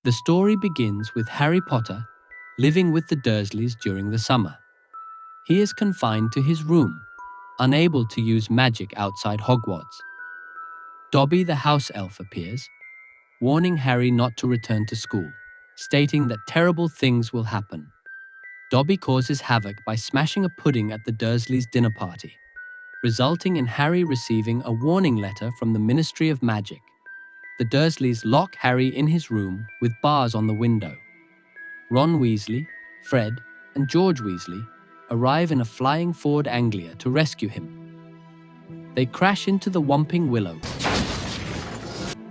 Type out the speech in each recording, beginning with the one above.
The story begins with Harry Potter living with the Dursleys during the summer. He is confined to his room, unable to use magic outside Hogwarts. Dobby the house elf appears, warning Harry not to return to school, stating that terrible things will happen. Dobby causes havoc by smashing a pudding at the Dursleys' dinner party, resulting in Harry receiving a warning letter from the Ministry of Magic. The Dursleys lock Harry in his room with bars on the window. Ron Weasley, Fred, and George Weasley arrive in a flying Ford Anglia to rescue him. They crash into the Whomping Willow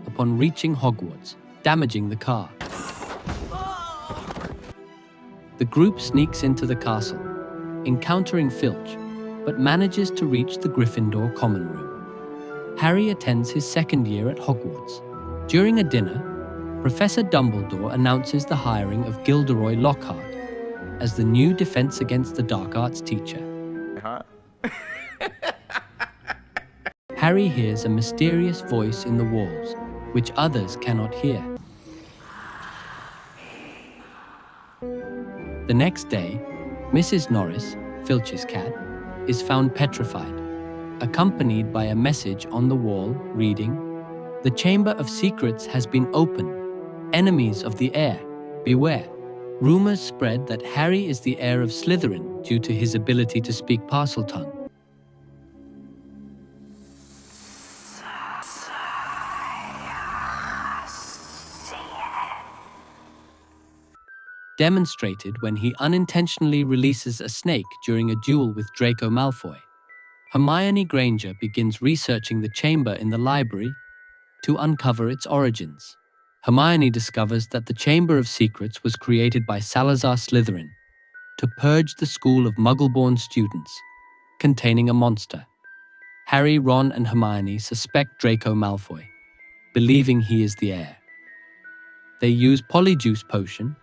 upon reaching Hogwarts, damaging the car. The group sneaks into the castle, encountering Filch, but manages to reach the Gryffindor common room. Harry attends his second year at Hogwarts. During a dinner, Professor Dumbledore announces the hiring of Gilderoy Lockhart as the new Defense Against the Dark Arts teacher. Harry hears a mysterious voice in the walls, which others cannot hear. The next day, Mrs. Norris, Filch's cat, is found petrified, accompanied by a message on the wall reading, "The Chamber of Secrets has been opened. Enemies of the heir, beware." Rumors spread that Harry is the heir of Slytherin due to his ability to speak Parseltongue. Demonstrated when he unintentionally releases a snake during a duel with Draco Malfoy. Hermione Granger begins researching the chamber in the library to uncover its origins. Hermione discovers that the Chamber of Secrets was created by Salazar Slytherin to purge the school of Muggle-born students, containing a monster. Harry, Ron, and Hermione suspect Draco Malfoy, believing he is the heir. They use Polyjuice Potion,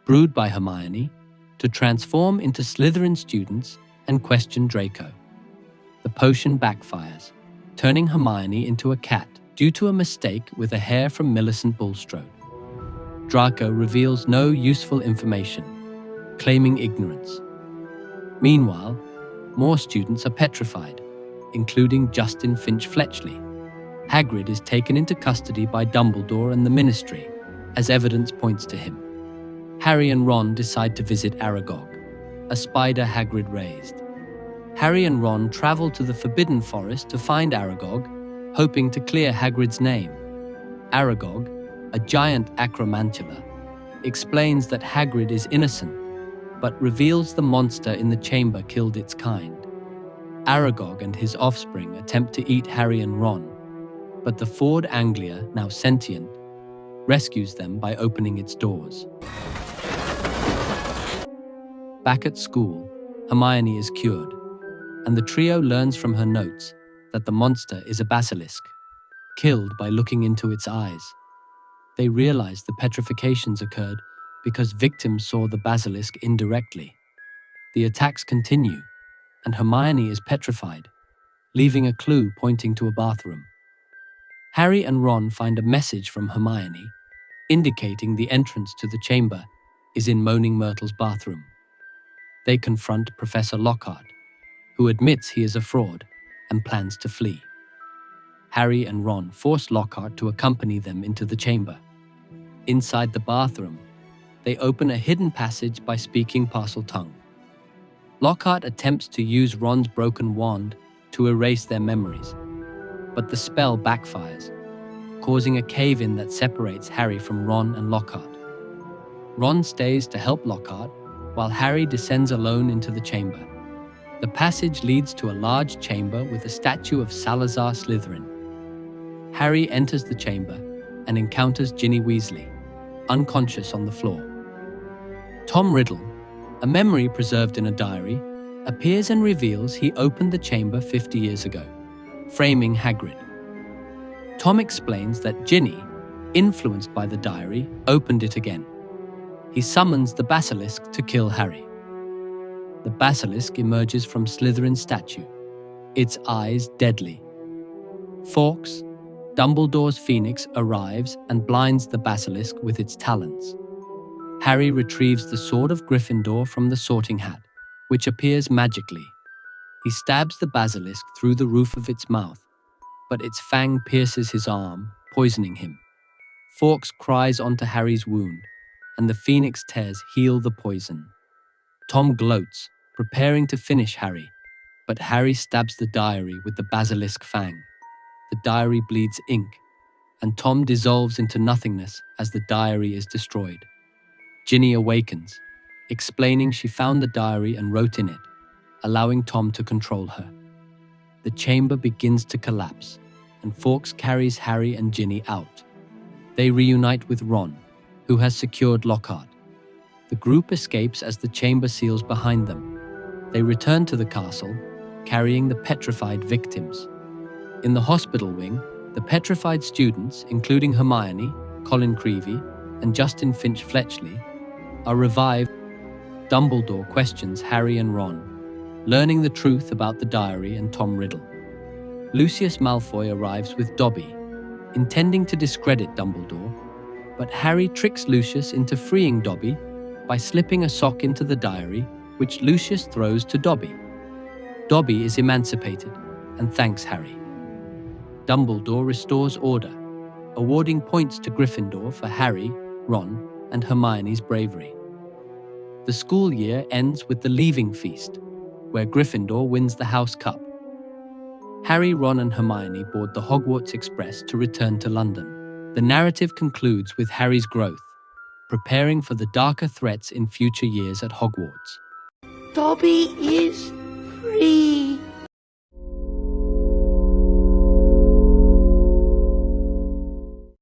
brewed by Hermione, to transform into Slytherin students and question Draco. The potion backfires, turning Hermione into a cat due to a mistake with a hair from Millicent Bulstrode. Draco reveals no useful information, claiming ignorance. Meanwhile, more students are petrified, including Justin Finch Fletchley. Hagrid is taken into custody by Dumbledore and the Ministry, as evidence points to him. Harry and Ron decide to visit Aragog, a spider Hagrid raised. Harry and Ron travel to the Forbidden Forest to find Aragog, hoping to clear Hagrid's name. Aragog, a giant acromantula, explains that Hagrid is innocent, but reveals the monster in the chamber killed its kind. Aragog and his offspring attempt to eat Harry and Ron, but the Ford Anglia, now sentient, rescues them by opening its doors. Back at school, Hermione is cured, and the trio learns from her notes that the monster is a basilisk, killed by looking into its eyes. They realize the petrifications occurred because victims saw the basilisk indirectly. The attacks continue, and Hermione is petrified, leaving a clue pointing to a bathroom. Harry and Ron find a message from Hermione, indicating the entrance to the chamber is in Moaning Myrtle's bathroom. They confront Professor Lockhart, who admits he is a fraud and plans to flee. Harry and Ron force Lockhart to accompany them into the chamber. Inside the bathroom, they open a hidden passage by speaking Parseltongue. Lockhart attempts to use Ron's broken wand to erase their memories, but the spell backfires, causing a cave-in that separates Harry from Ron and Lockhart. Ron stays to help Lockhart, while Harry descends alone into the chamber. The passage leads to a large chamber with a statue of Salazar Slytherin. Harry enters the chamber and encounters Ginny Weasley, unconscious on the floor. Tom Riddle, a memory preserved in a diary, appears and reveals he opened the chamber 50 years ago, framing Hagrid. Tom explains that Ginny, influenced by the diary, opened it again. He summons the basilisk to kill Harry. The basilisk emerges from Slytherin's statue, its eyes deadly. Fawkes, Dumbledore's phoenix arrives and blinds the basilisk with its talons. Harry retrieves the sword of Gryffindor from the sorting hat, which appears magically. He stabs the basilisk through the roof of its mouth, but its fang pierces his arm, poisoning him. Fawkes cries onto Harry's wound, and the phoenix tears heal the poison. Tom gloats, preparing to finish Harry, but Harry stabs the diary with the basilisk fang. The diary bleeds ink, and Tom dissolves into nothingness as the diary is destroyed. Ginny awakens, explaining she found the diary and wrote in it, allowing Tom to control her. The chamber begins to collapse, and Fawkes carries Harry and Ginny out. They reunite with Ron, who has secured Lockhart. The group escapes as the chamber seals behind them. They return to the castle, carrying the petrified victims. In the hospital wing, the petrified students, including Hermione, Colin Creevey, and Justin Finch Fletchley, are revived. Dumbledore questions Harry and Ron, learning the truth about the diary and Tom Riddle. Lucius Malfoy arrives with Dobby, intending to discredit Dumbledore, but Harry tricks Lucius into freeing Dobby by slipping a sock into the diary, which Lucius throws to Dobby. Dobby is emancipated and thanks Harry. Dumbledore restores order, awarding points to Gryffindor for Harry, Ron, and Hermione's bravery. The school year ends with the Leaving Feast, where Gryffindor wins the House Cup. Harry, Ron, and Hermione board the Hogwarts Express to return to London. The narrative concludes with Harry's growth, preparing for the darker threats in future years at Hogwarts. Dobby is free.